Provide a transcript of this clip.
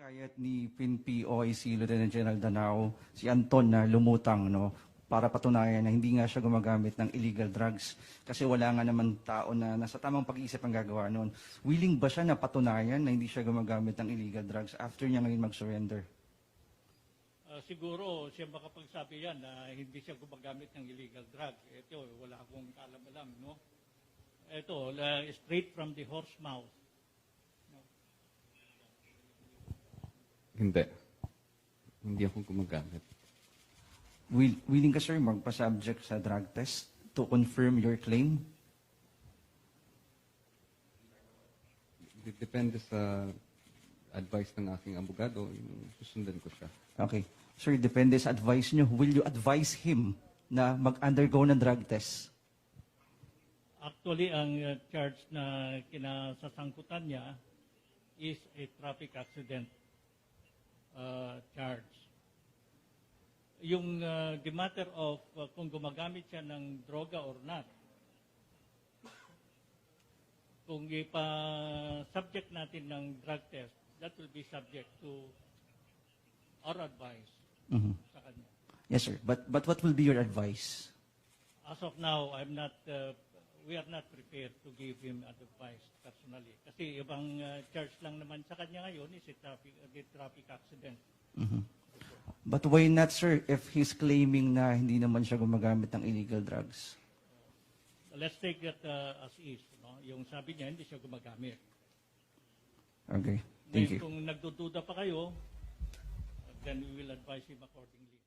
Kayat ni PNP-OIC Lieutenant General Danao, si Anton na lumutang, no, para patunayan na hindi nga siya gumagamit ng illegal drugs kasi wala nga naman tao na nasa tamang pag-iisip ang gagawa noon. Willing ba siya na patunayan na hindi siya gumagamit ng illegal drugs after niya ngayon mag-surrender? Siguro siya makapagsabi yan na hindi siya gumagamit ng illegal drug. Ito, wala akong alam-alam, no? Ito, straight from the horse mouth. Hindi. Hindi ako gumagamit. Willing ka, sir, magpa-subject sa drug test to confirm your claim? Depende sa advice ng aking abogado, susundan ko siya. Okay. Sir, depende sa advice niyo. Will you advise him na mag-undergo ng drug test? Actually, ang charge na kinasasangkutan niya is a traffic accident charge. Yung the matter of kung gumagamit siya ng droga or not, kung ipa-subject natin ng drug test, that will be subject to our advice sa kanya. Yes, sir. But what will be your advice? As of now, we are not prepared to give him advice personally. Kasi ibang charge lang naman sa kanya ngayon is the traffic accident. But why not, sir, if he's claiming na hindi naman siya gumagamit ng illegal drugs? Let's take that as is. No? Yung sabi niya, hindi siya gumagamit. Okay. Thank you. Kung nagdududa pa kayo, then we will advise him accordingly.